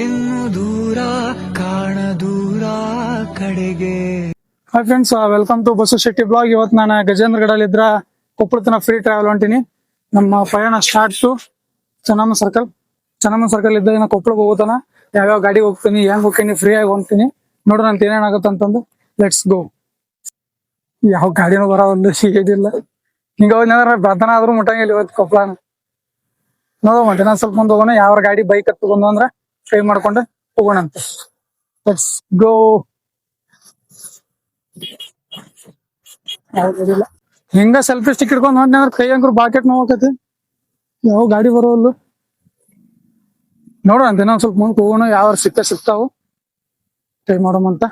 ಇನ್ನು ದೂರ ಕಾಣ ದೂರ ಕಡೆಗೆ. Hi friends, welcome to Basu Shetty blog. ಇವತ್ತು ನಾನು ಗಜೇಂದ್ರಗಡಲ್ಲಿದ್ರ ಕೊಪ್ಪಳ ತನ ಫ್ರೀ ಟ್ರಾವೆಲ್ ಹೊಂಟೀನಿ. ನಮ್ಮ ಪಯಣ ಸ್ಟಾರ್ಟ್ ಟು ಚೆನ್ನಮ್ಮ ಸರ್ಕಲ್ ಇದ್ದ ನಾ ಕೊಪ್ಪಳಕ್ಕೆ ಹೋಗೋತನ ಯಾವ್ಯಾವ ಗಾಡಿ ಹೋಗ್ತೀನಿ, ಹೆಂಗ್ ಹೋಗ್ತೀನಿ, ಫ್ರೀ ಆಗಿ ಹೋಗ್ತೀನಿ. ನೋಡ್ರಿ ಅಂತ ಏನೇನಾಗುತ್ತೆ ಅಂತಂದು ಲೆಟ್ಸ್ ಗೋ. ಯಾವ ಗಾಡಿನೂ ಬರೋಲ್ಲ, ಸಿಗೋದಿಲ್ಲ. ಹಿಂಗ ಹೋದ್ರೆ ಬರ್ಧನ ಆದ್ರೂ ಮುಟ್ಟಂಗಿಲ್ಲ ಇವತ್ತು ಕೊಪ್ಪಳನ. ನೋಡೋ ಮತ್ತೆ ನಾನು ಸ್ವಲ್ಪ ಮುಂದೆ ಹೋಗೋಣ. ಯಾವ ಗಾಡಿ ಬೈಕ್ ಹತ್ಕೊಂಡು ಅಂದ್ರೆ ಟ್ರೈ ಮಾಡ್ಕೊಂಡು ಹೋಗೋಣ ಅಂತ. Let's go. ಯಾವ್ದಿಲ್ಲ ಹಿಂಗ ಸೆಲ್ಫಿ ಸ್ಟಿಕ್ ಹಿಡ್ಕೊಂಡ್ ಹೋದ್ನಿ ಅಂದ್ರೆ ಕೈ ಅಂಕರು ಬಾಕೆಟ್ ನೋವಾಕತಿ. ಯಾವ ಗಾಡಿ ಬರೋಲ್ಲ. ನೋಡೋಣ ಅಂತ ಇನ್ನೊಂದ್ ಸ್ವಲ್ಪ ಮುಂದೆ ಹೋಗೋಣ. ಯಾವ ಸಿಗ್ತಾವು ಟ್ರೈ ಮಾಡೋಮಂತ.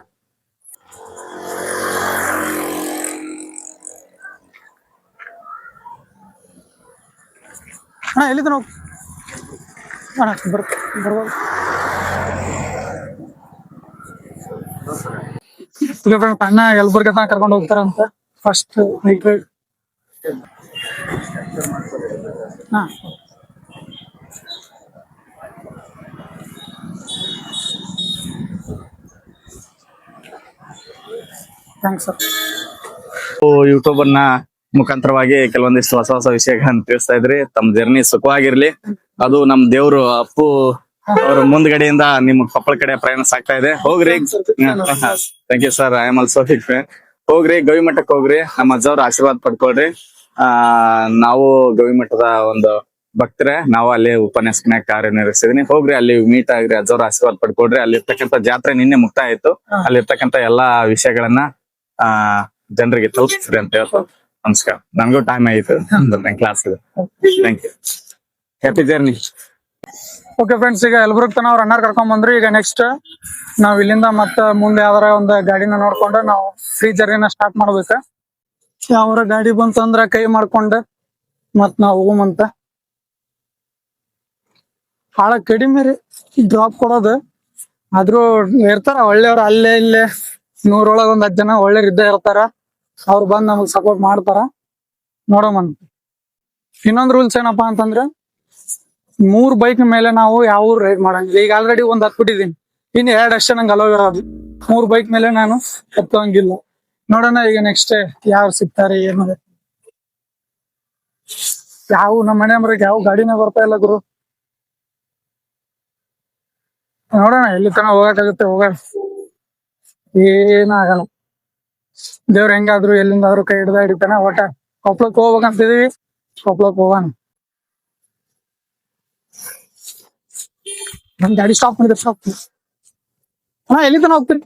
ಅಣ್ಣ ಎಲ್ಲಿದ್ದ ನಾವು ಬರ್ಬೋದು. ಅಣ್ಣ ಯಲಬುರ್ಗ ತನಕ ಕರ್ಕೊಂಡು ಹೋಗ್ತಾರಂತ ಫಸ್ಟ್ ನೈಟ್ ರೈಡ್. ಹಾ ಥ್ಯಾಂಕ್ಸ್ ಸರ್. ಯೂಟ್ಯೂಬ್ ಅನ್ನ ಮುಖಾಂತರವಾಗಿ ಕೆಲವೊಂದಿಷ್ಟು ಹೊಸ ಹೊಸ ವಿಷಯಗಳನ್ನ ತಿಳಿಸ್ತಾ ಇದ್ರಿ. ತಮ್ಮ ಜರ್ನಿ ಸುಖವಾಗಿರ್ಲಿ. ಅದು ನಮ್ ದೇವ್ರು ಅಪ್ಪು ಅವ್ರ ಮುಂದ್ಗಡೆಯಿಂದ ನಿಮ್ ಕೊಪ್ಪಳ ಕಡೆ ಪ್ರಯಾಣ ಸಾಗ್ತಾ ಇದೆ. ಹೋಗ್ರಿ. Thank you sir. I am also big fan. ಹೋಗ್ರಿ, ಗವಿಮಠಕ್ಕೆ ಹೋಗ್ರಿ, ನಮ್ಮ ಅಜ್ಜವ್ರ ಆಶೀರ್ವಾದ ಪಡ್ಕೊಳ್ರಿ. ನಾವು ಗವಿಮಠದ ಒಂದು ಭಕ್ತರೆ. ನಾವು ಅಲ್ಲಿ ಉಪನ್ಯಾಸಕನಾಗಿ ಕಾರ್ಯನಿರ್ವಹಿಸಿದೀನಿ. ಹೋಗ್ರಿ, ಅಲ್ಲಿ ಮೀಟ್ ಆಗ್ರಿ, ಅಜ್ಜವ್ರ ಆಶೀರ್ವಾದ ಪಡ್ಕೊಳ್ರಿ. ಅಲ್ಲಿರ್ತಕ್ಕಂಥ ಜಾತ್ರೆ ನಿನ್ನೆ ಮುಕ್ತಾಯ ಆಯ್ತು. ಅಲ್ಲಿರ್ತಕ್ಕಂಥ ಎಲ್ಲಾ ವಿಷಯಗಳನ್ನ ಜನರಿಗೆ ತಲುಪಿಸ್ರಿ ಅಂತ ಹೇಳ್ತು. ನಮಸ್ಕಾರ. ನನ್ಗೂ ಟೈಮ್ ಆಯ್ತು, ಕ್ಲಾಸ್ ಇದೆ. Thank you. Happy journey. Okay friends, ಈಗ ಯಲಬುರ್ಗ ತನ ಅವ್ರ ಅಣ್ಣಾರ್ ಕರ್ಕೊಂಡ್ ಬಂದ್ರಿ. ಈಗ ನೆಕ್ಸ್ಟ್ ನಾವ್ ಇಲ್ಲಿಂದ ಮತ್ತ ಮುಂದೆ ಯಾವ್ದಾರ ಒಂದು ಗಾಡಿನ ನೋಡ್ಕೊಂಡು ನಾವು ಫ್ರೀ ಜರ್ನಿನ ಸ್ಟಾರ್ಟ್ ಮಾಡ್ಬೇಕ. ಯಾವ್ರ ಗಾಡಿ ಬಂತಂದ್ರ ಕೈ ಮಾಡ್ಕೊಂಡ ಮತ್ ನಾವ್ ಹೋಗಮಂತ. ಬಹಳ ಕಡಿಮೆ ರೀ ಡ್ರಾಪ್ ಕೊಡೋದು. ಆದ್ರೂ ಇರ್ತಾರ ಒಳ್ಳೆಯವ್ರ, ಅಲ್ಲೇ ಇಲ್ಲೇ 100 ಒಂದ್ 10 ಜನ ಒಳ್ಳೆ ಇದ್ದೇ ಇರ್ತಾರ. ಅವ್ರು ಬಂದ್ ನಮಗ್ ಸಪೋರ್ಟ್ ಮಾಡ್ತಾರ. ನೋಡಮಂತ. ಇನ್ನೊಂದ್ ರೂಲ್ಸ್ ಏನಪ್ಪಾ ಅಂತಂದ್ರ 3 ಬೈಕ್ ಮೇಲೆ ನಾವು ಯಾವ ರೈಡ್ ಮಾಡಂಗಿಲ್ಲ. ಈಗ ಆಲ್ರೆಡಿ ಒಂದ್ ಹತ್ಬಿಟ್ಟಿದೀನಿ, ಇನ್ನು 2 ಅಷ್ಟೇ ನಂಗೆ ಅಲೋ ಇರೋದು. 3 ಬೈಕ್ ಮೇಲೆ ನಾನು ಹತ್ತಂಗಿಲ್ಲ. ನೋಡೋಣ ಈಗ ನೆಕ್ಸ್ಟ್ ಯಾರು ಸಿಗ್ತಾರೆ ಏನು. ಯಾವ ನಮ್ಮ ಮನೆ ಮರಿಗೆ ಯಾವ ಗಾಡಿನೇ ಬರ್ತಾ ಇಲ್ಲ ಗುರು. ನೋಡೋಣ ಎಲ್ಲಿ ತನ ಹೋಗಕ್ಕಾಗುತ್ತೆ ಹೋಗೋಣ. ಏನಾಗಲ್ಲ, ದೇವ್ರ ಹೆಂಗಾದ್ರು ಎಲ್ಲಿಂದಾದ್ರು ಕೈ ಹಿಡಿತಾನ. ಒಟ್ಟ ಕೊಪ್ಪಳಕ್ಕೆ ಹೋಗ್ಬೇಕಂತಿದೀವಿ, ಕೊಪ್ಪಳಕ್ಕೆ ಹೋಗೋಣ. ನನ್ ಗಾಡಿ ಸ್ಟಾಪ್ ಮಾಡಿದ್ರೆ ಸ್ಟಾಪ್. ಅಣ್ಣ ಎಲ್ಲಿ ತನ ಹೋಗ್ತೀರಿ?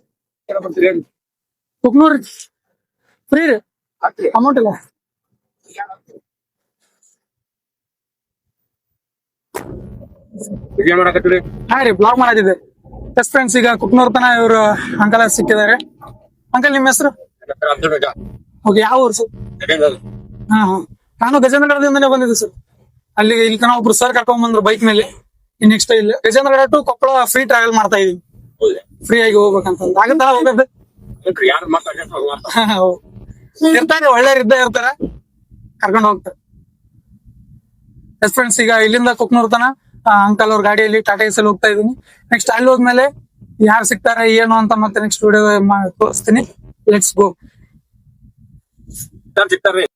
ಕುಕ್ನೂರ್ ಫ್ರೀ ರೀ, ಅಮೌಂಟ್ ಇಲ್ಲ. ಹಾ ರೀ, ಬ್ಲಾಗ್ ಮಾಡದಿದೆ. ಎಸ್ ಫ್ರೆಂಡ್ಸ್, ಈಗ ಕುಕ್ನೂರ್ ತನ ಇವ್ರು ಅಂಕಲ್ ಸಿಕ್ಕಿದ್ದಾರೆ. ಅಂಕಲ್ ನಿಮ್ಮ ಹೆಸರು? ಓಕೆ, ಯಾವ ಊರು ಸರ್? ಹಾ ಹಾ, ನಾನು ಗಜೇಂದ್ರಗಡದಿಂದನೇ ಬಂದಿದ್ದೆ ಸರ್. ಅಲ್ಲಿ ಇಲ್ಲಿ ತನ ಒಬ್ರು ಸರ್ ಕರ್ಕೊಂಡ್ ಬಂದ್ರು ಬೈಕ್ ಮೇಲೆ. ನೆಕ್ಸ್ಟ್ ಇಲ್ಲ Gajendragad to Koppal free travel ಮಾಡ್ತಾ ಇದೀವಿ. ಫ್ರೀ ಆಗಿ ಹೋಗ್ಬೇಕಂತ ಆಗತ್ತ ಹೋಗೋದು. ಇರ್ತಾರೆ, ಒಳ್ಳೆಯವ್ರು ಇದ್ದೇ ಇರ್ತಾರ, ಕರ್ಕೊಂಡು ಹೋಗ್ತಾರೆ. ಎಸ್ ಫ್ರೆಂಡ್ಸ್, ಈಗ ಇಲ್ಲಿಂದ ಕುಕ್ನೂರ್ ತನ ಅಂಕಲ್ ಅವ್ರ ಗಾಡಿಯಲ್ಲಿ ಟಾಟಾ ಎಸ್ ಹೋಗ್ತಾ ಇದೀನಿ. ನೆಕ್ಸ್ಟ್ ಅಲ್ಲಿ ಹೋದ್ಮೇಲೆ ಯಾರು ಸಿಗ್ತಾರೆ ಏನು ಅಂತ ಮತ್ತೆ ನೆಕ್ಸ್ಟ್ ವಿಡಿಯೋ ತೋರಿಸ್ತೀನಿ. Let's go.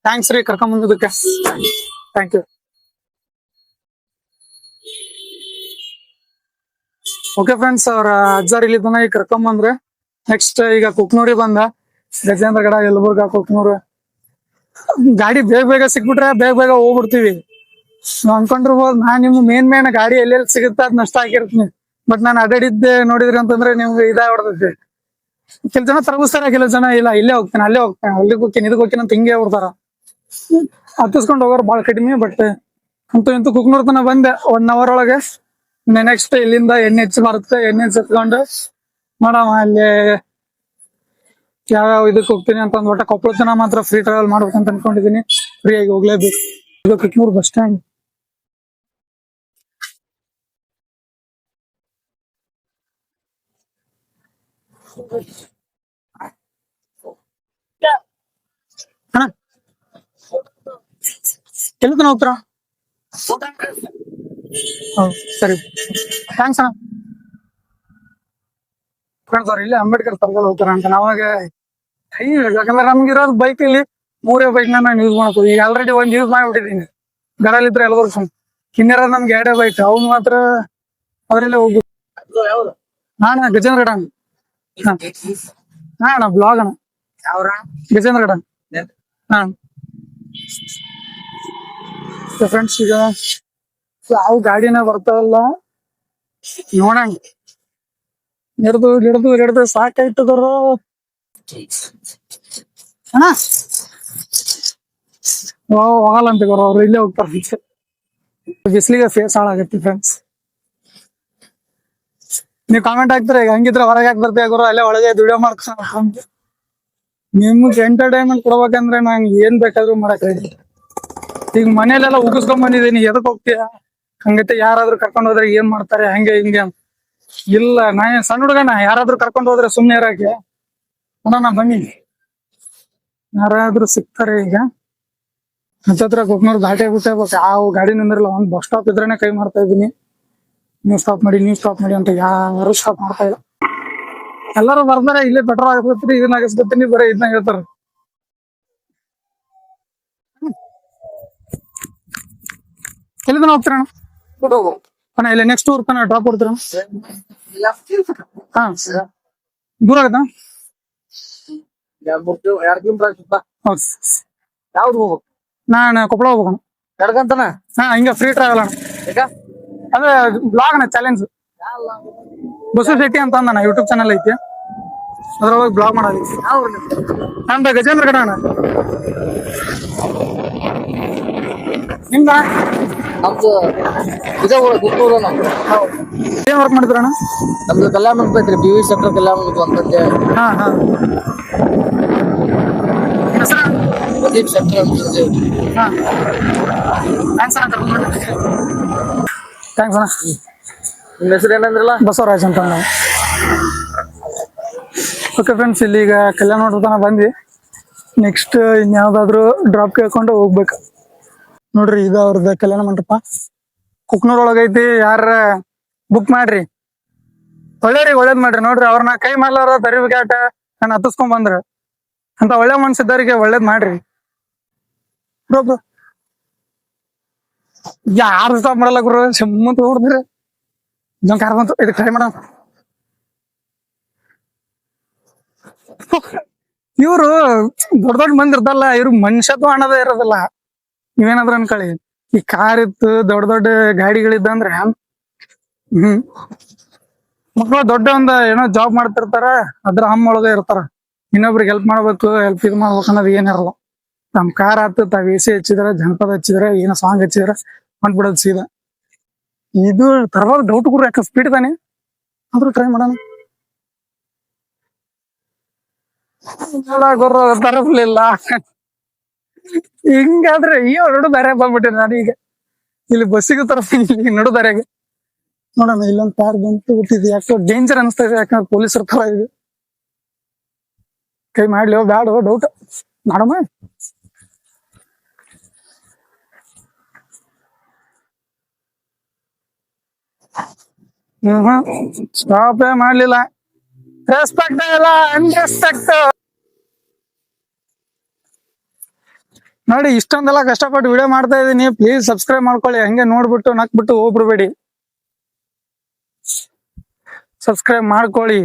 ಥ್ಯಾಂಕ್ಸ್ ರೀ ಕರ್ಕೊಂಡ್ ಬಂದಿದ್ದಕ್ಕೆ. Thank you. ಓಕೆ ಫ್ರೆಂಡ್ಸ್, ಅವ್ರ ಅಜ್ಜಾರ್ ಇಲ್ಲಿ ತನ ಈಗ ಕರ್ಕೊಂಡ್ ಬಂದ್ರೆ ನೆಕ್ಸ್ಟ್ ಈಗ ಕುಕ್ನೂರಿಗೆ ಬಂದ. ಗಜೇಂದ್ರಗಡ, ಯಲಬುರ್ಗ, ಕುಕ್ನೂರು ಗಾಡಿ ಬೇಗ ಬೇಗ ಸಿಕ್ಬಿಟ್ರೆ ಬೇಗ ಬೇಗ ಹೋಗ್ಬಿಡ್ತೀವಿ. ನಾವ್ ಅನ್ಕೊಂಡಿರ್ಬೋದು ನಾನ್ ನಿಮ್ ಮೇನ್ ಗಾಡಿ ಎಲ್ಲೆಲ್ಲಿ ಸಿಗುತ್ತೆ ಅದ್ ನಷ್ಟ ಆಗಿರ್ತೀನಿ. ಬಟ್ ನಾನು ಅಡ್ಡಾಡಿದ್ದೆ ನೋಡಿದ್ರಿ ಅಂತಂದ್ರೆ ನಿಮ್ಗೆ ಹೊಡ್ತೈತಿ. ಕೆಲ ಜನ ತರಬಿಸ್ತಾರೆ, ಕೆಲವು ಜನ ಇಲ್ಲ ಇಲ್ಲೇ ಹೋಗ್ತೇನೆ ಅಲ್ಲೇ ಹೋಗ್ತೇನೆ ಅಲ್ಲಿಗೆ ಹೋಗ್ತೀನಿ ಇದಕ್ಕೆ ಹೋಗ್ತೀನಿ ಅಂತ ಹಿಂಗೆ ಹೋಗ್ತಾರ. ಹತ್ತಿಸ್ಕೊಂಡ್ ಹೋಗೋರು ಬಾಳ ಕಡಿಮೆ. ಬಟ್ ಇಂತೂ ಕುಕ್ನೂರ್ ತನ ಬಂದೆ 1 hour ಒಳಗೆ. ನೆಕ್ಸ್ಟ್ ಇಲ್ಲಿಂದ NH ಬರುತ್ತೆ, NH ಎತ್ಕೊಂಡು ನೋಡಮ್ಮ ಅಲ್ಲಿ ಯಾವ್ಯಾವ ಇದಕ್ಕೆ ಹೋಗ್ತೀನಿ ಅಂತ. ಒಟ್ಟ ಕೊಪ್ಪಳ ತನ ಮಾತ್ರ ಫ್ರೀ ಟ್ರಾವೆಲ್ ಮಾಡ್ಬೇಕಂತ ಅನ್ಕೊಂಡಿದೀನಿ. ಫ್ರೀ ಆಗಿ ಹೋಗ್ಲೇಬೇಕು. ಇದು ಕುಕ್ನೂರ್ ಬಸ್ ಸ್ಟ್ಯಾಂಡ್. ಅಣ್ಣ ಎಲ್ಲಿ ತನ ಹೋಗ್ತಾರ? ಹೌದು ಸರಿ, ಥ್ಯಾಂಕ್ಸ್ ಅಣ್ಣ. ಫ್ರೆಂಡ್ಸ್ ಅವ್ರು ಇಲ್ಲಿ ಅಂಬೇಡ್ಕರ್ ಸರ್ಕಲ್ ಹೋಗ್ತಾರ ಅಂತ ನಾವಾಗ ಯಾಕಂದ್ರೆ ನಮ್ಗೆ ಇರೋದು ಬೈಕ್ ಇಲ್ಲಿ 3 ಬೈಕ್ ನಾನು ಯೂಸ್ ಮಾಡ್ತೀವಿ. ಈಗ ಆಲ್ರೆಡಿ ಒಂದ್ ಯೂಸ್ ಮಾಡ್ಬಿಟ್ಟಿದ್ದೀನಿ. ಗಡಲಿದ್ರೆ ಎಲ್ಲರೂ ಇನ್ನಿರೋದು ನಮ್ಗೆ 2 ಬೈಕ್, ಅವ್ನು ಮಾತ್ರ ಅವರೆಲ್ಲ ಹೋಗ್ಬೇಕು. ನಾನ ಗಜೇಂದ್ರ ಗಡ ಅಣ್ಣ ಬ್ಲಾಗ್ ಅಣ್ಣ ಗಜೇಂದ್ರ ಗಡ ಹಾ ಫ್ರೆಂಡ್ಸ್. ಈಗ ಯಾವ ಗಾಡಿನ ಬರ್ತಾವಲ್ಲ ನೋಡೋಣ. ಹಿಡ್ದು ಸಾಕಾಯ್ತದರು ಅಣ್ಣ. ಹೋಗಲ್ಲ ಅಂತ ಗುರು, ಅವ್ರು ಇಲ್ಲೇ ಹೋಗ್ತಾರೆ. ಬಿಸಿಲಿಗೆ ಫೇಸ್ ಹಾಳಾಗತ್ತೆ ಫ್ರೆಂಡ್ಸ್. ನೀವ್ ಕಾಮೆಂಟ್ ಹಾಕ್ತಾರೆ ಈಗ ಹಂಗಿದ್ರೆ ಹೊರಗೆ ಹಾಕಿ ಬರ್ತೀಯ ಗುರು, ಅಲ್ಲೇ ಒಳಗೆ ವಿಡಿಯೋ ಮಾಡ್ಕೊಂಡು. ನಿಮ್ಗೆ ಎಂಟರ್ಟೈನ್ಮೆಂಟ್ ಕೊಡ್ಬೇಕಂದ್ರೆ ನಂಗೆ ಏನ್ ಬೇಕಾದ್ರೂ ಮಾಡಕ್ ರೆಡಿ. ಈಗ ಮನೇಲೆಲ್ಲ ಉಗಿಸ್ಕೊಂಡ್ ಬಂದಿದ್ದೀನಿ, ಎದಕ್ ಹೋಗ್ತೀಯ ಹಂಗೈತೆ, ಯಾರಾದ್ರೂ ಕರ್ಕೊಂಡ್ ಹೋದ್ರೆ ಏನ್ ಮಾಡ್ತಾರೆ ಹಂಗೆ ಹಿಂಗೆ ಅಂತ. ಇಲ್ಲ ನಾ ಸಣ್ಣ ಹುಡುಗನ, ಯಾರಾದ್ರೂ ಕರ್ಕೊಂಡ್ ಹೋದ್ರೆ ಸುಮ್ನೆ ಇರಾಕೆ ನಾ ಬನ್ನಿ. ಯಾರಾದ್ರೂ ಸಿಗ್ತಾರೆ ಈಗ ಹತ್ತತ್ರ ಕೊಕ್ನೂರ್ ಘಾಟಿ ಬಿಟ್ಟೆ ಯಾವ ಗಾಡಿ ನಿಂದ್ರಲ್ಲ. ಒಂದ್ ಬಸ್ ಸ್ಟಾಪ್ ಇದ್ರೇನೆ ಕೈ ಮಾಡ್ತಾ ಇದೀನಿ, ನೀವು ಸ್ಟಾಪ್ ಮಾಡಿ ಅಂತ. ಯಾರು ಸ್ಟಾಪ್ ಮಾಡ್ತಾ ಇಲ್ಲ. ಎಲ್ಲರೂ ಬರ್ತಾರೆ, ಇಲ್ಲೇ ಪೆಟ್ರೋಲ್ ಹಾಕಿಸ್ಕೊತೀನಿ, ಇದನ್ನ ಹಾಕಿಸ್ಕೊತೀನಿ, ಬರೀ ಇದನ್ನ ಹೇಳ್ತಾರ. ಎಲ್ಲಿದನ ಹೋಗ್ತೀರಣ್ಣ? ಅಣ್ಣ ಇಲ್ಲ ನೆಕ್ಸ್ಟ್ ಊರ್ ತನ ಡ್ರಾಪ್ ಕೊಡ್ತೀರ? ಹಾ ದೂರ ಆಗತ್ತಾ? ಯಾವ್ದು ಹೋಗ್ಬೇಕು? ನಾನು ಕೊಪ್ಪಳ ಹೋಗ್ಬೇಕು. ನಡ್ಕಂತಾನ? ಹಾ ಹಿಂಗ ಫ್ರೀ ಟ್ರಾವೆಲ್ ಅಣ್ಣ. ಅದೇ ಬ್ಲಾಗ್ ಅಣ್ಣ, ಚಾಲೆಂಜ್ ಬಸು ಶೆಟ್ಟಿ ಅಂತ ಅಂದ ಯೂಟ್ಯೂಬ್ ಚಾನಲ್ ಐತಿ, ಅದ್ರೊಳಗೆ ಬ್ಲಾಗ್ ಮಾಡೋದು. ನಂದ ಗಜೇಂದ್ರ ಗಡ ಅಣ್ಣ. ನಿಮ್ದ? ನಮ್ದು ಏನ್ ವರ್ಕ್ ಮಾಡಿದ್ರ ಅಣ್ಣ? ನಮ್ದು ಕಲ್ಯಾಣ ಮಂಟಪ ಐತ್ರಿ, BV ಸೆಕ್ಟರ್ ಕಲ್ಯಾಣ ಮಂಟಪ ಅಂತಂದೆ. ಹಾ ಹಾ ಪ್ರದೀಪ್ ಸೆಕ್ಟರ್ ಅಂತ. ಹಾ ಥ್ಯಾಂಕ್ಸ್ ಅಣ್ಣ. ಥ್ಯಾಂಕ್ಸ್ ಅಣ್ಣ. ನಿಮ್ಮ ಹೆಸರು ಏನಂದ್ರಲ್ಲ? ಬಸವರಾಜ್ ಅಂತ. ಓಕೆ ಫ್ರೆಂಡ್ಸ್, ಇಲ್ಲಿ ಈಗ ಕಲ್ಯಾಣ ಮಂಟಪ ತನಕ ಬಂದ್ವಿ. ನೆಕ್ಸ್ಟ್ ಇನ್ಯಾವ್ದಾದ್ರು ಡ್ರಾಪ್ ಕೇಳ್ಕೊಂಡು ಹೋಗ್ಬೇಕು. ನೋಡ್ರಿ ಇದು ಅವ್ರದ್ದು ಕಲ್ಯಾಣ ಮಂಟಪ ಕುಕ್ನೂರ್ ಒಳಗೈತಿ. ಯಾರ ಬುಕ್ ಮಾಡ್ರಿ, ಒಳ್ಳೇದ್ ಮಾಡ್ರಿ. ನೋಡ್ರಿ ಅವ್ರನ್ನ ಕೈ ಮಾಡ್ಲಾರ ದರಿವಿಗಾಟ ನಾನು ಹತ್ತಿಸ್ಕೊಂಡ್ ಬಂದ್ರ ಅಂತ ಒಳ್ಳೆ ಮನ್ಸಿದ್ದವ್ರಿಗೆ ಒಳ್ಳೇದ್ ಮಾಡ್ರಿ. ಬ್ರೋ ಯಾರು ಸ್ಟಾಪ್ ಮಾಡಲ್ಲ ಗುರು, ಸುಮ್ಮಂತ ಹೊಡ್ದ್ರಿ ಇದೊಂದು ಕಾರ್ ಬಂತು, ಇದಕ್ಕೆ ಟ್ರೈ ಮಾಡೋಣ. ಇವ್ರು ದೊಡ್ಡ ಮಂದಿ ಇರ್ತಲ್ಲ, ಇವ್ರು ಮನುಷ್ಯತ್ವ ಅನ್ನೋದೇ ಇರೋದಿಲ್ಲ. ನೀವೇನಾದ್ರು ಅನ್ಕೊಳ್ಳಿ, ಈ ಕಾರ್ ಇತ್ತು, ದೊಡ್ಡ ಗಾಡಿಗಳಿದ್ದಂದ್ರೆ ಮಕ್ಕಳು ದೊಡ್ಡ ಒಂದ್ ಏನೋ ಜಾಬ್ ಮಾಡ್ತಿರ್ತಾರ, ಅದ್ರ ಒಳಗೆ ಇರ್ತಾರ. ಇನ್ನೊಬ್ರಿಗೆ ಹೆಲ್ಪ್ ಮಾಡ್ಬೇಕು, ಹೆಲ್ಪ್ ಇದು ಮಾಡ್ಬೇಕು ಅನ್ನೋದು ಏನಿರಲ್ಲ. ನಮ್ ಕಾರ್ ಆತು, ತಾವ್ AC ಹಚ್ಚಿದ್ರೆ, ಜನಪದ ಹಚ್ಚಿದ್ರೆ, ಏನೋ ಸಾಂಗ್ ಹಚ್ಚಿದ್ರೆ ಹೊಂಟ್ಬಿಡೋದು ಸೀದಾ. ಇದು ತರವಾದ ಡೌಟ್ ಗುರು, ಯಾಕೆ ಸ್ಪೀಡ್ ತಾನೆ, ಆದ್ರೂ ಟ್ರೈ ಮಾಡೋಣ. ಗುರು ತರಲಿಲ್ಲ ಹಿಂಗಾದ್ರೆ ಈ ನಡು ದಾರ್ಯಾಗ ಬಂದ್ಬಿಟ್ಟೆ ನಾನೀಗ. ಇಲ್ಲಿ ಬಸ್ಸಿಗೆ ತರಫ ನಡು ದಾರ್ಯಾಗ ನೋಡೋಣ. ಇಲ್ಲೊಂದು ಕಾರ್ ಬಂತು ಬಿಟ್ಟಿದ್ವಿ, ಯಾಕೋ ಡೇಂಜರ್ ಅನಿಸ್ತಾ ಇದೆ. ಯಾಕಂದ್ರೆ ಪೊಲೀಸ್ ಇರ್ತಾರ, ಇದು ಕೈ ಮಾಡ್ಲಿ ಬ್ಯಾಡ ಡೌಟ್ ಮಾಡಮ್ಮ. ಸ್ಟಾಪೇ ಮಾಡ್ಲಿಲ್ಲ. ರೆಸ್ಪೆಕ್ಟ್ ಇಲ್ಲ, ಅನ್ರೆಸ್ಪೆಕ್ಟ್. ನೋಡಿ ಇಷ್ಟೊಂದೆಲ್ಲ ಕಷ್ಟಪಟ್ಟು ವಿಡಿಯೋ ಮಾಡ್ತಾ ಇದೀನಿ, ಪ್ಲೀಸ್ ಸಬ್ಸ್ಕ್ರೈಬ್ ಮಾಡ್ಕೊಳ್ಳಿ. ಹಂಗೆ ನೋಡ್ಬಿಟ್ಟು ನಕ್ಬಿಟ್ಟು ಹೋಗ್ಬಿಡ್ಬೇಡಿ, ಸಬ್ಸ್ಕ್ರೈಬ್ ಮಾಡ್ಕೊಳ್ಳಿ.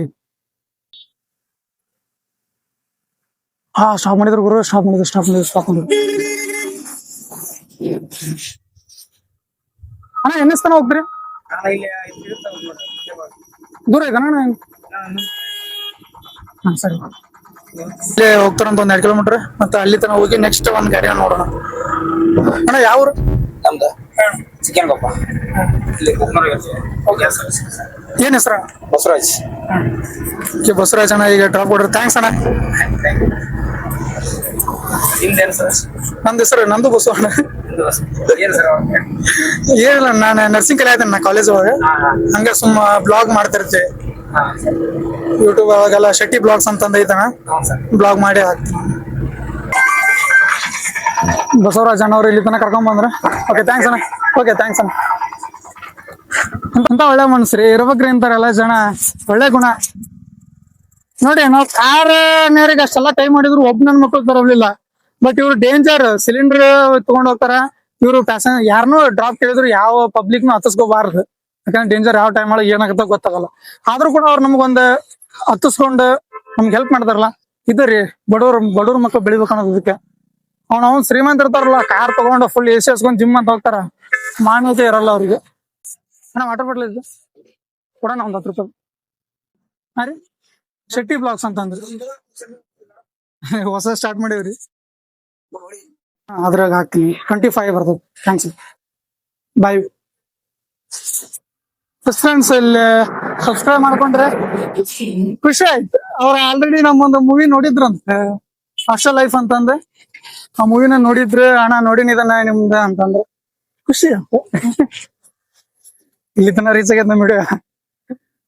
ಹಾ ಸ್ಟಾಪ್ ಮಾಡಿದ್ರು ಗುರು, ಸ್ಟಾಪ್ ಮಾಡಿದ್ರು. ಅಣ್ಣ ಎನ್ನಿಸ್ತಾನ ಹೋಗ್ತೀರಿ? ದೂರ ಐತಣ್ಣ? ಹಾ ಸರಿ, ಇಲ್ಲೇ ಹೋಗ್ತಾರಂತ 1 2 ಕಿಲೋಮೀಟರ್. ಮತ್ತೆ ಅಲ್ಲಿ ತನಕ ಹೋಗಿ ನೆಕ್ಸ್ಟ್ ಒಂದ್ ಗಾಡಿ ನೋಡೋಣ. ಅಣ್ಣ ಯಾವ ಊರು? ನಮ್ದು ಚಿಕ್ಕನಕೊಪ್ಪ, ಇಲ್ಲಿ ಏನ್ ಹೆಸರ? ಬಸವರಾಜ್. ಬಸವರಾಜ್ ಅಣ್ಣ ಈಗ ಡ್ರಾಪ್ ಕೊಡ್ರಿ. ಥ್ಯಾಂಕ್ಸ್ ಅಣ್ಣ. ನಿಮ್ದೇನು ಸರ್? ನಂದು ಬಸವಣ್ಣ. ಏನಿಲ್ಲ, ನಾನು ನರ್ಸಿಂಗ್ ಕಲಿಯತೇನೆ ಕಾಲೇಜ್ ಒಳಗೆ. ಹಂಗ ಸುಮ್ಮ ಬ್ಲಾಗ್ ಮಾಡ್ತಿರ್ತೀವಿ ಯೂಟ್ಯೂಬ್ ಅವಾಗೆಲ್ಲ. ಶೆಟ್ಟಿ ಬ್ಲಾಗ್ಸ್ ಅಂತಂದ ಐತಣ್ಣ, ಬ್ಲಾಗ್ ಮಾಡಿ ಹಾಕ್ತೀನಿ. ಬಸವರಾಜ್ ಅಣ್ಣ ಅವ್ರು ಇಲ್ಲಿ ತನಕ ಕರ್ಕೊಂಡ್ ಬಂದ್ರ. ಓಕೆ ಥ್ಯಾಂಕ್ಸ್ ಅಣ್ಣ. ಓಕೆ ಥ್ಯಾಂಕ್ಸ್ ಅಣ್ಣ. ಅಂತ ಒಳ್ಳೆ ಮನ್ಸ್ರಿ ಇರ್ಬೇಕ್ರಿ ಅಂತಾರಲ್ಲ ಜನ, ಒಳ್ಳೆ ಗುಣ. ನೋಡಿ ನಾವು ಕಾರ್ ನೇರಿಗೆ ಅಷ್ಟೆಲ್ಲ ಕೈ ಮಾಡಿದ್ರು ಒಬ್ಬ ನನ್ ಮಕ್ಳು ಬರಲಿಲ್ಲ. ಬಟ್ ಇವ್ರು ಡೇಂಜರ್ ಸಿಲಿಂಡರ್ ತಗೊಂಡ್ ಹೋಗ್ತಾರ. ಇವ್ರು ಪ್ಯಾಸೆಂಜರ್ ಯಾರನ್ನೂ ಡ್ರಾಪ್ ಕೇಳಿದ್ರು ಯಾವ ಪಬ್ಲಿಕ್ ನು ಹತ್ತಿಸ್ಕೋಬಾರ್ದು. ಯಾಕಂದ್ರೆ ಡೇಂಜರ್ ಯಾವ ಟೈಮ್ ಒಳಗೆ ಏನಾಗತ್ತ ಗೊತ್ತಾಗಲ್ಲ. ಆದ್ರೂ ಕೂಡ ಅವ್ರು ನಮ್ಗೊಂದ್ ಹತ್ತಿಸ್ಕೊಂಡು ನಮ್ಗೆ ಹೆಲ್ಪ್ ಮಾಡ್ತಾರಲ್ಲ, ಇದ್ರಿ ಬಡವ್ರ ಮಕ್ಳು ಬೆಳಿಬೇಕು ಅನ್ನೋದಕ್ಕೆ. ಅವ್ನ್ ಶ್ರೀಮಂತ ಇರ್ತಾರಲ್ಲ, ಕಾರ್ ತಗೊಂಡು ಫುಲ್ ಎಸಿ ಹಸ್ಕೊಂಡ್ ಜಿಮ್ ಅಂತ ಹೋಗ್ತಾರ, ಮಾನ್ಯತೆ ಇರಲ್ಲ ಅವ್ರಿಗೆ. ಅಣ್ಣ ವಾಟರ್ ಬಾಟ್ಲ್ ಇದ್ದು ಕೊಡೋಣ ಒಂದ್ 10 ರೂಪಾಯಿ. ಹಾ ರೀ, ಶೆಟ್ಟಿ ಬ್ಲಾಗ್ಸ್ ಅಂತಂದ್ರಿ ಹೊಸ ಸ್ಟಾರ್ಟ್ ಮಾಡೀವ್ರಿ. ಅದ್ರಾಗ ಹಾಕ್ತೀನಿ 25 ಬರ್ತದೆ. ಥ್ಯಾಂಕ್ಸ್, ಬಾಯ್. ಫ್ರೆಂಡ್ಸ್, ಇಲ್ಲಿ ಸಬ್ಸ್ಕ್ರೈಬ್ ಮಾಡ್ಕೊಂಡ್ರೆ ಖುಷಿ ಆಯ್ತು. ಅವ್ರ ಆಲ್ರೆಡಿ ನಮ್ಮೊಂದು ಮೂವಿ ನೋಡಿದ್ರಂತೆ, ಹಾಸ್ಟೆಲ್ ಲೈಫ್ ಅಂತಂದ್ರೆ. ಆ ಮೂವಿನ ನೋಡಿದ್ರೆ, ಅಣ್ಣ ನೋಡಿನಿದಾನ ನಿಮ್ದ ಅಂತಂದ್ರೆ ಖುಷಿ ಆಯ್ತು. ಇಲ್ಲಿ ತನ ರೀಚ್ ಆಗೈತೆ ನಮ್ ವಿಡಿಯೋ.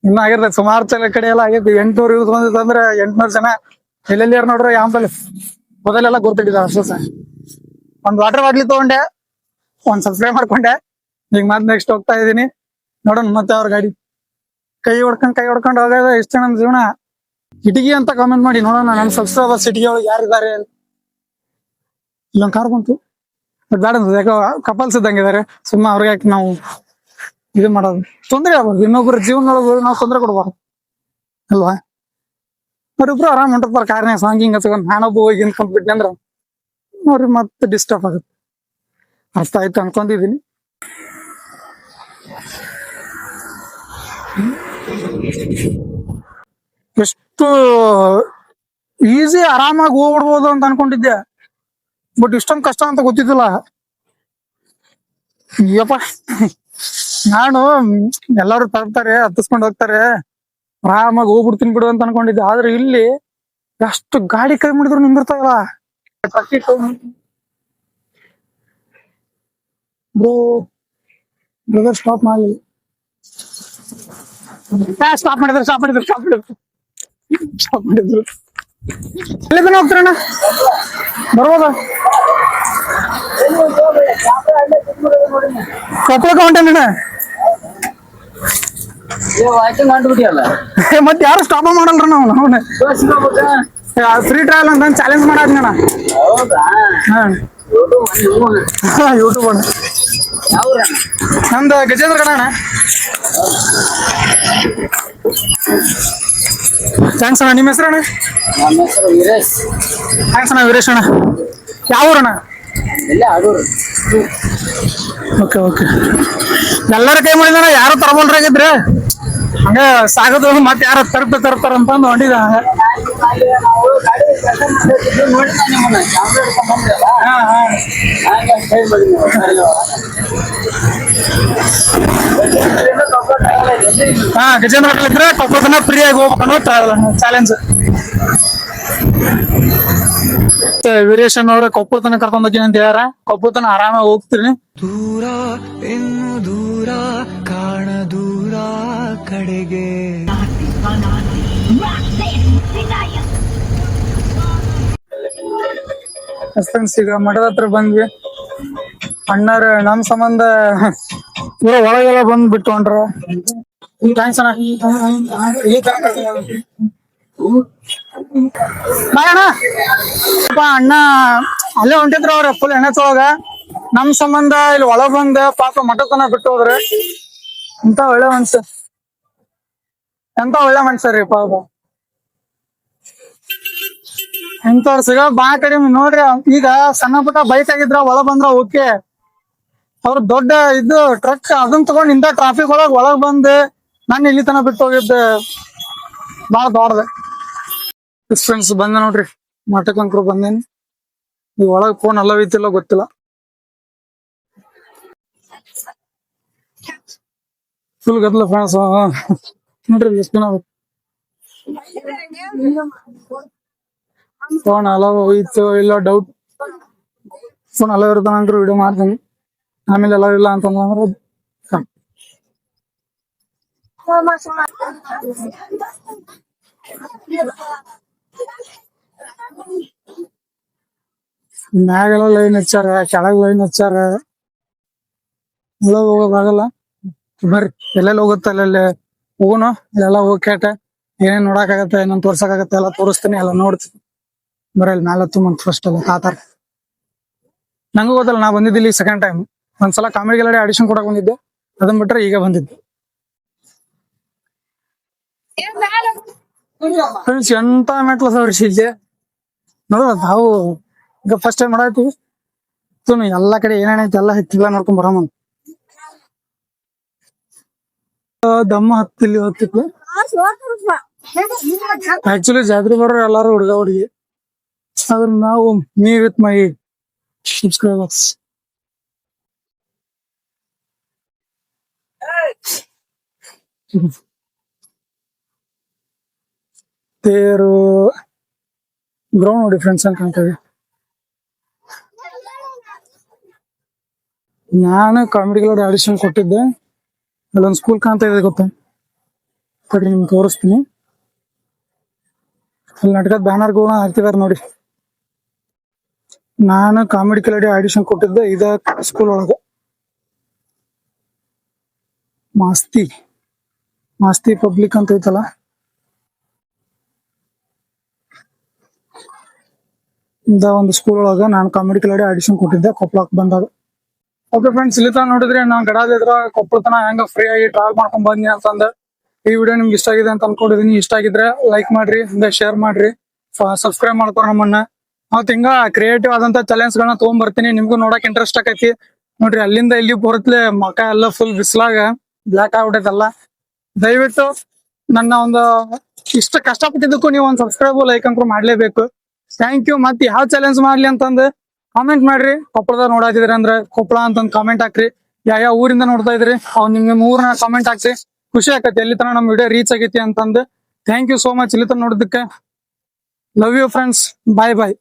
ಇನ್ನು ಆಗಿರ್ತದೆ ಸುಮಾರು ಕಡೆ ಎಲ್ಲ ಆಗೈತಿ. 800 ವ್ಯೂಸ್ ಬಂದಿತ್ತಂದ್ರೆ 800 ಜನ ಎಲ್ಲೆಲ್ಲಿ ಯಾರು ನೋಡ್ರೆ ಆಂಬಲ್ ಮೊದಲೆಲ್ಲ ಗೊತ್ತಿದ್ದ ಅಷ್ಟೇ. ಒಂದ್ ವಾಟರ್ ಬಾಟ್ಲಿ ತಗೊಂಡೆ, ಒಂದ್ ಸಬ್ಸ್ಕ್ರೈಬ್ ಮಾಡ್ಕೊಂಡೆ. ಈಗ ಮತ್ತೆ ನೆಕ್ಸ್ಟ್ ಹೋಗ್ತಾ ಇದೀನಿ, ನೋಡೋಣ ಮತ್ತೆ ಅವ್ರ ಗಾಡಿ ಕೈ ಹೊಡ್ಕೊಂಡ್ ಹೋಗೋದ ಇಷ್ಟ ನಮ್ ಜೀವನ. ಇಟಗಿ ಅಂತ ಕಾಮೆಂಟ್ ಮಾಡಿ ನೋಡೋಣ, ನನ್ ಸಬ್ಸ್ಕ್ರೈಬರ್ಸ್ ಇಟಗಿ ಒಳಗೆ ಯಾರಿದ್ದಾರೆ. ಇಲ್ಲೊಂದ್ ಕಾರ್ ಬಂತು, ಬೇಡ ಯಾಕೋ ಕಪಲ್ಸ್ ಇದ್ದಂಗಿದ್ದಾರೆ. ಸುಮ್ಮನೆ ಅವ್ರಿಗೆ ಯಾಕೆ ನಾವು ಇದು ಮಾಡೋದು, ತೊಂದ್ರೆ ಆಗ್ಬಾರ್ದು. ಇನ್ನೊಬ್ರ ಜೀವನದೊಳಗೆ ನಾವು ತೊಂದ್ರೆ ಕೊಡ್ಬಾರ್ದು ಅಲ್ವಾ. ಅವ್ರಿಬ್ರು ಆರಾಮ್ ಹೊಂಟಿರ್ತಾರ ಕಾರ್ನ್ಯಾಗ ಸಾಂಗಿಂಗ್ ಹಚ್ಕೊಂಡ್, ನಾನೊಬ್ಬ ಹೋಗಿ ನಿಂತ್ಕೊಂಡ್ಬಿಟ್ನಿ ಅಂದ್ರ ಅವ್ರಿಗೆ ಮತ್ತೆ ಡಿಸ್ಟರ್ಬ್ ಆಗುತ್ತೆ. ಅರ್ಥ ಆಯ್ತು ಅನ್ಕೊಂಡಿದೀನಿ. ಎಷ್ಟು ಈಸಿ ಆರಾಮಾಗಿ ಹೋಗ್ಬಿಡ್ಬೋದು ಅಂತ ಅನ್ಕೊಂಡಿದ್ದೆ, ಬಟ್ ಇಷ್ಟೊಂದು ಕಷ್ಟ ಅಂತ ಗೊತ್ತಿದ್ದಿಲ್ಲ. ಅಯ್ಯಪ್ಪ, ನಾನು ಎಲ್ಲಾರು ತರ್ತಾರೆ ಹತ್ತಿಸ್ಕೊಂಡ್ ಹೋಗ್ತಾರೆ, ಆರಾಮಾಗಿ ಹೋಗ್ಬಿಡ್ತೀನಿ ಬಿಡು ಅಂತ ಅನ್ಕೊಂಡಿದ್ದೆ. ಆದ್ರೆ ಇಲ್ಲಿ ಎಷ್ಟು ಗಾಡಿ ಕೈ ಮಾಡಿದ್ರು ನಿಂದಿರ್ತಾವ. ಬ್ರದರ್ ಸ್ಟಾಪ್ ಮಾಡಲಿಲ್ಲ. ಸ್ಟಾಪ್ ಮಾಡಿದ್ರು ಎಲ್ಲಿಂದ ಹೋಗ್ತಾರಣ್ಣ, ಬರ್ಬೋದ? ಕೊಪ್ಪಳಕ್ಕೆ ಹೊಂಟೇನ. ಮತ್ತೆ ಯಾರು ಸ್ಟಾಪ್ ಮಾಡಲ್ರ ನಾವು. ಫ್ರೀ ಟ್ರಾವೆಲ್ ಅಂತ ಚಾಲೆಂಜ್ ಮಾಡಾದ್ನ. ಯೂಟ್ಯೂಬ್ ಅಣ್ಣ, ನಮ್ದು ಗಜೇಂದ್ರ ಕಣ ಅಣ್ಣ. ಥ್ಯಾಂಕ್ಸ್ ಅಣ್ಣ. ನಿಮ್ಮ ಹೆಸರು ಅಣ್ಣ? ಥ್ಯಾಂಕ್ಸ್ ಅಣ್ಣ, ವೀರೇಶ್ ಅಣ್ಣ. ಯಾವ ಊರಣ್ಣ? Okay okay. ಎಲ್ಲರ ಕೈ ಮಾಡಿದಾರ, ಯಾರು ತರಬೋಲ್ರಾಗಿದ್ರೆ ಹಂಗ ಸಾಗದು. ಮತ್ತೆ ಯಾರ ತರ್ತಾರ ಅಂತಂದು ಹೊಂಟಿದ. ಹಾ, ಗಜೇಂದ್ರ ಹೋಟೆಲ್ ಇದ್ರೆ ಕೊಪ್ಪಳತನ ಫ್ರೀ ಆಗಿ ಹೋಗ್ಬೇಕು ಚಾಲೆಂಜ್. ವೀರೇಶನ್ ಅವ್ರ ಕೊಪ್ಪಳತನ ಕರ್ಕೊಂಡ್ ಹೋಗ್ತೀನಿ ಅಂತ ಹೇಳ್ಯಾರ. ಕೊಪ್ಪಳತನ ಆರಾಮಾಗಿ ಹೋಗ್ತೀನಿ. ದೂರ ಇನ್ನು ದೂರ ಕಾಣ ದೂರ ಕಡೆಗೆ. ಫ್ರೆಂಡ್ಸ್, ಈಗ ಮಠದ ಹತ್ರ ಬಂದ್ವಿ. ಅಣ್ಣಾರ ನಮ್ ಸಂಬಂಧ ಪೂರ ಒಳಗೆಲ್ಲ ಬಂದ್ ಬಿಟ್ಟು ಹೊಂಟ್ರ. ಥ್ಯಾಂಕ್ಸ್ ಅಣ್ಣ. ಅಣ್ಣ ಅಲ್ಲೇ ಹೊಂಟಿದ್ರು ಅವ್ರ ಫುಲ್ ಎಣ್ಣೆ ಒಳಗ. ನಮ್ ಸಂಬಂಧ ಇಲ್ಲಿ ಒಳಗ್ ಬಂದ ಪಾಪ ಮಠತನ ಬಿಟ್ಟು ಹೋದ್ರೆ. ಎಂತ ಒಳ್ಳೆ ಮನ್ಸ, ಎಂತ ಒಳ್ಳೆ ಮನ್ಸ ರೀ ಪಾಪ. ಎಂತವ್ರ ಸಿಗ ಬಾ ಕಡಿಮೆ ನೋಡ್ರಿ. ಈಗ ಸಣ್ಣ ಪುಟ್ಟ ಬೈಕ್ ಆಗಿದ್ರ ಒಳಗ್ ಬಂದ್ರ ಓಕೆ, ಅವ್ರ ದೊಡ್ಡ ಇದು ಟ್ರಕ್ ಅದನ್ನ ತಗೊಂಡ್ ಇಂತ ಟ್ರಾಫಿಕ್ ಒಳಗ್ ಬಂದ್ ನಾನು ಇಲ್ಲಿ ತನ ಬಿಟ್ಟು ಹೋಗಿದ್ದೆ ಬಾಳ ದೊಡ್ಡದೆ. ಫ್ರೆಂಡ್ಸ್ ಬಂದೆ ನೋಡ್ರಿ, ಮಠಕ್ಕಂಕರು ಬಂದೇನಿ. ಈ ಒಳಗ್ ಫೋನ್ ಅಲ್ಲವಿತ್ತಿಲ್ಲ ಗೊತ್ತಿಲ್ಲ. ಫುಲ್ ಗದ್ಲ ಫ್ರೆಂಡ್ಸ್. ನೋಡ್ರಿ ಎಷ್ಟು ಜನ ಫೋನ್ ಅಲವ್ ಹೋಯ್ತು ಇಲ್ಲ ಡೌಟ್. ಫೋನ್ ಅಲವ್ ಇರ್ತಾನಂದ್ರೆ ವಿಡಿಯೋ ಮಾಡ್ತೀನಿ, ಆಮೇಲೆ ಅಲವ್ ಇಲ್ಲ ಅಂತಂದ್ರೆ ಮ್ಯಾಗೆಲ್ಲ ಲೈನ್ ಹಚ್ಚಾರ, ಕೆಳಗ್ ಲೈನ್ ಹಚ್ಚಾರ. ಒಳಗ್ ಹೋಗೋದಾಗಲ್ಲ. ಬರ್ರಿ, ಎಲ್ಲೆಲ್ಲಿ ಹೋಗುತ್ತೆ ಅಲ್ಲೆಲ್ಲ ಹೋಗೋಣ. ಇಲ್ಲೆಲ್ಲ ಹೋಗ್ಯಾಟ ಏನೇನ್ ನೋಡಕ್ಕಾಗತ್ತೆ ಏನೇನ್ ತೋರ್ಸಕ್ಕಾಗತ್ತೆ ಎಲ್ಲ ತೋರಿಸ್ತೀನಿ, ಎಲ್ಲ ನೋಡ್ತೀನಿ. ಬರೀ ಅಲ್ಲಿ ಮ್ಯಾಲ ತುಂಬ ಫಸ್ಟ್ ಎಲ್ಲ ತಾತಾರ. ನಂಗೂ ಗೊತ್ತಲ್ಲ, ನಾ ಬಂದಿದ್ದಿಲ್ಲಿ ಸೆಕೆಂಡ್ ಟೈಮ್. ಒಂದ್ಸಲ ಕಾಮಿಡಿ ಗ್ಯಾಲರಿ ಆಡಿಷನ್ ಕೊಡಕ್ ಬಂದಿದ್ದೆ, ಅದನ್ ಬಿಟ್ರೆ ಈಗ ಬಂದಿದ್ದೆ. ಫ್ರೆಂಡ್ಸ್ ಎಂತ ಮೆಟ್ಲ ಸವ್ರಿ ಇಲ್ಲಿ ನೋಡುವ ನಾವು ಈಗ ಫಸ್ಟ್ ಟೈಮ್ ಮಾಡಾಯ್ತೀವಿ. ಎಲ್ಲಾ ಕಡೆ ಏನೇನೈತಿ ಎಲ್ಲ ಹತ್ತಿಲ್ಲ ನೋಡ್ಕೊಂಡ್ ಬರಮಂತ. ದಮ್ಮ ಹತ್ತಿಲ್ಲಿ ಹೊತ್ತಿತ್ತು. ಆಕ್ಚುಲಿ ಜಾತ್ರೆ ಬರೋರು ಎಲ್ಲಾರು ಹುಡುಗಿ, ಅದ್ರ ನಾವು ಮೀ ವಿತ್ ಮೈ ಸಬ್ಸ್ಕ್ರೈಬರ್ಸ್. ತೇರು ಗ್ರೌಂಡ್ ನೋಡಿ ಫ್ರೆಂಡ್ಸ್ ಅಂತ ಕಾಣ್ತದೆ. ನಾನು ಕಾಮಿಡಿ ಗ್ಯಾಲರಿ ಆಡಿಷನ್ ಕೊಟ್ಟಿದ್ದೆ, ಅಲ್ಲೊಂದು ಸ್ಕೂಲ್ ಕಾಣ್ತಾ ಇದೆ ಗೊತ್ತಾ, ಕೊಡ್ರಿ ನಿಮ್ಗೆ ತೋರಿಸ್ತೀನಿ. ಅಲ್ಲಿ ನಾಟಕದ ಬ್ಯಾನರ್ಗಳು ಹಾಕ್ತಿದಾರೆ ನೋಡಿ. ನಾನು ಕಾಮಿಡಿ ಗ್ಯಾಲರಿ ಆಡಿಷನ್ ಕೊಟ್ಟಿದ್ದೆ ಇದ ಸ್ಕೂಲ್ ಒಳಗೆ, ಮಾಸ್ತಿ ಪಬ್ಲಿಕ್ ಅಂತ ಐತಲ್ಲ. ಇಂದ ಒಂದು ಸ್ಕೂಲ್ ಒಳಗ ನಾನು ಕಾಮಿಡಿ ಗ್ಯಾಲರಿ ಆಡಿಷನ್ ಕೊಟ್ಟಿದ್ದೆ ಕೊಪ್ಪಳಕ್ ಬಂದಾಗ. ಓಕೆ ಫ್ರೆಂಡ್ಸ್, ಇಲ್ಲಿ ತನ ನೋಡಿದ್ರೆ ನಾನು ಗಡಾಲಿದ್ರ ಕೊಪ್ಪಳ ತನ ಹೆಂಗ ಫ್ರೀ ಆಗಿ ಟ್ರಾವೆಲ್ ಮಾಡ್ಕೊಂಡ್ ಬಂದ್ನಿ ಅಂತಂದ. ಈ ವಿಡಿಯೋ ನಿಮ್ಗೆ ಇಷ್ಟ ಆಗಿದೆ ಅಂತ ಅನ್ಕೊಂಡಿದೀನಿ. ಇಷ್ಟ ಆಗಿದ್ರೆ ಲೈಕ್ ಮಾಡ್ರಿ, ಹಂಗ ಶೇರ್ ಮಾಡ್ರಿ, ಸಬ್ಸ್ಕ್ರೈಬ್ ಮಾಡ್ಕೊರ ನಮ್ಮನ್ನ. ಮತ್ ಹಿಂಗ ಕ್ರಿಯೇಟಿವ್ ಆದಂತ ಚಾಲೆಂಜ್ ಗಳನ್ನ ತಗೊಂಡ್ ಬರ್ತೀನಿ, ನಿಮ್ಗೂ ನೋಡಕ್ ಇಂಟ್ರೆಸ್ಟ್ ಆಕೈತಿ. ನೋಡ್ರಿ ಅಲ್ಲಿಂದ ಇಲ್ಲಿ ಬರುತ್ತಲೆ ಮಕ ಎಲ್ಲ ಫುಲ್ ಬಿಸ್ಲಾಗ ಬ್ಲಾಕ್ ಆಗ್ಬಿಟ್ಟೈತಲ್ಲ. ದಯವಿಟ್ಟು ನನ್ನ ಒಂದು ಇಷ್ಟ ಕಷ್ಟಪಟ್ಟಿದ್ದಕ್ಕೂ ನೀವು ಒಂದ್ ಸಬ್ಸ್ಕ್ರೈಬ್ ಲೈಕ್ ಅಂಕರು ಮಾಡ್ಲೇಬೇಕು. Thank you. ಮತ್ತೆ ಯಾವ ಚಾಲೆಂಜ್ ಮಾಡ್ಲಿ ಅಂತಂದು ಕಾಮೆಂಟ್ ಮಾಡ್ರಿ. ಕೊಪ್ಪಳದಾಗ ನೋಡಾತಿದ್ರಿ ಅಂದ್ರೆ ಕೊಪ್ಪಳ ಅಂತಂದ್ ಕಾಮೆಂಟ್ ಹಾಕ್ರಿ. ಯಾವ ಊರಿಂದ ನೋಡ್ತಾ ಇದ್ರಿ ನಿಮ್ ಊರ್ನ ಕಾಮೆಂಟ್ ಹಾಕ್ರಿ. ಖುಷಿ ಆಕತಿ ಎಲ್ಲಿ ತನ ನಮ್ ವಿಡಿಯೋ ರೀಚ್ ಆಗೈತಿ ಅಂತಂದು. ಥ್ಯಾಂಕ್ ಯು ಸೋ ಮಚ್ ಇಲ್ಲಿ ತನ ನೋಡಿದ್ದಕ್ಕೆ. Love you friends, bye bye.